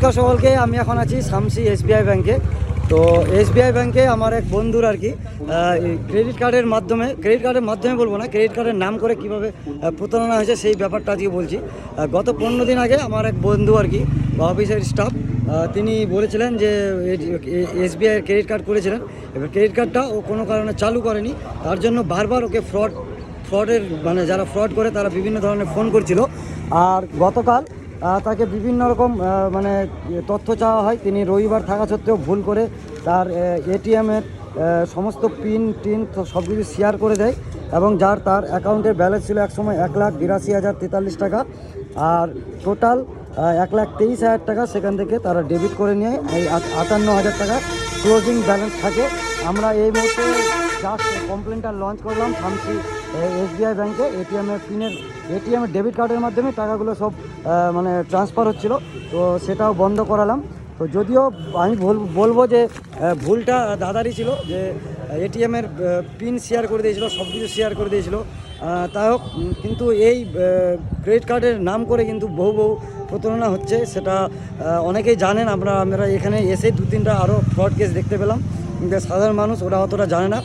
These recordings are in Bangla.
নমস্কার সকলকে। আমি এখন আছি শামসি এসবিআই ব্যাংকে। তো এসবিআই ব্যাংকে আমার এক বন্ধুর আর কি ক্রেডিট কার্ডের মাধ্যমে বলবো না, ক্রেডিট কার্ডের নাম করে কিভাবে প্রতারণা হয়েছে সেই ব্যাপারটা আজকে বলছি। গত 15 দিন আগে আমার এক বন্ধু আর কি অফিসের স্টাফ, তিনি বলেছিলেন যে এসবিআইয়ের ক্রেডিট কার্ড করেছিলেন। এবার ক্রেডিট কার্ডটা ও কোনো কারণে চালু করেনি, তার জন্য বারবার ওকে ফ্রডের মানে যারা ফ্রড করে তারা বিভিন্ন ধরনের ফোন করছিল। আর গতকাল তাকে বিভিন্ন রকম মানে তথ্য চাওয়া হয়। তিনি রবিবার থাকা সত্ত্বেও ভুল করে তার এটিএমের সমস্ত পিন সব কিছু শেয়ার করে দেয়, এবং তার অ্যাকাউন্টের ব্যালেন্স ছিল একসময় 1,82,043 টাকা, আর টোটাল 1,23,000 টাকা সেখান থেকে তারা ডেবিট করে নিয়ে এই 58,000 টাকা ক্লোজিং ব্যালেন্স থাকে। আমরা এই মুহূর্তে জাস্ট কমপ্লেনটা লঞ্চ করলাম শামসি এসবিআই ব্যাংকে। এটিএমের ডেবিট কার্ডের মাধ্যমে টাকাগুলো সব মানে ট্রান্সফার হচ্ছিল, তো সেটাও বন্ধ করালাম। তো যদিও আমি বলবো যে ভুলটা দাদারই ছিল, যে এটিএমের পিন শেয়ার করে দিয়েছিল, সব কিছু শেয়ার করে দিয়েছিল। তাই হোক, কিন্তু এই ক্রেডিট কার্ডের নাম করে কিন্তু বহু প্রতারণা হচ্ছে, সেটা অনেকেই জানেন। আমরা এখানে এসে 2-3টা আরও ফ্রড কেস দেখতে পেলাম, কিন্তু সাধারণ মানুষ ওরা অতটা জানে না।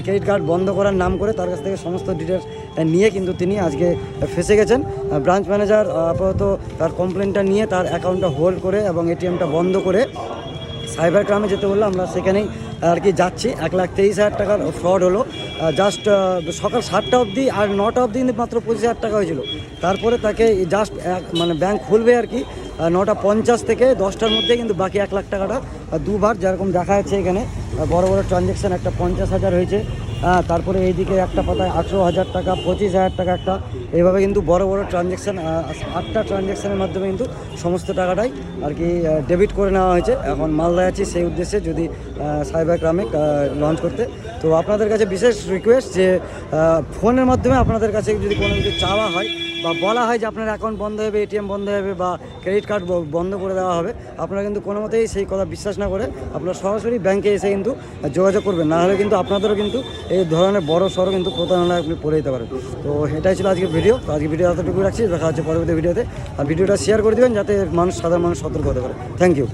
ক্রেডিট কার্ড বন্ধ করার নাম করে তার কাছ থেকে সমস্ত ডিটেলস নিয়ে কিন্তু তিনি আজকে ফেসে গেছেন। ব্রাঞ্চ ম্যানেজার আপাতত তার কমপ্লেনটা নিয়ে তার অ্যাকাউন্টটা হোল্ড করে এবং এটিএমটা বন্ধ করে সাইবার ক্রাইমে যেতে বললো। আমরা সেখানেই আর কি যাচ্ছি। 1,23,000 টাকার ফ্রড হলো জাস্ট সকাল 7টা অবধি, আর 9টা অবধি কিন্তু মাত্র 25,000 টাকা হয়েছিল। তারপরে তাকে জাস্ট মানে ব্যাংক খুলবে আর কি 9:50 থেকে 10টার মধ্যে, কিন্তু বাকি 1 লাখ টাকাটা দুবার যেরকম দেখা যাচ্ছে এখানে বড় ট্রানজ্যাকশান একটা 50,000 হয়েছে। তারপরে এইদিকে একটা পাতায় 18,000 টাকা, 25,000 টাকা একটা, এইভাবে কিন্তু বড় ট্রানজ্যাকশান 8টা ট্রানজ্যাকশানের মাধ্যমে কিন্তু সমস্ত টাকাটাই আর কি ডেবিট করে নেওয়া হয়েছে। এখন মালদায় আছি সেই উদ্দেশ্যে যদি সাইবার ক্রাইমে লঞ্চ করতে। তো আপনাদের কাছে বিশেষ রিকোয়েস্ট যে ফোনের মাধ্যমে আপনাদের কাছে যদি কোনো কিছু চাওয়া হয় বা বলা হয় যে আপনার অ্যাকাউন্ট বন্ধ হবে, এটিএম বন্ধ হবে বা ক্রেডিট কার্ড বন্ধ করে দেওয়া হবে, আপনারা কিন্তু কোনো মতেই সেই কথা বিশ্বাস না করে আপনারা সরাসরি ব্যাংকে এসে কিন্তু যোগাযোগ করবেন, না হলে কিন্তু আপনাদেরও কিন্তু এই ধরনের বড় সড়ো কিন্তু প্রতারণায় আপনি পড়ে যেতে পারেন। তো এটাই ছিল আজকের ভিডিও। তো আজকে ভিডিও এতটুকু রাখছি, দেখা হচ্ছে পরবর্তী ভিডিওতে। আর ভিডিওটা শেয়ার করে দেবেন যাতে সাধারণ মানুষ সতর্ক হতে পারে। Thank you.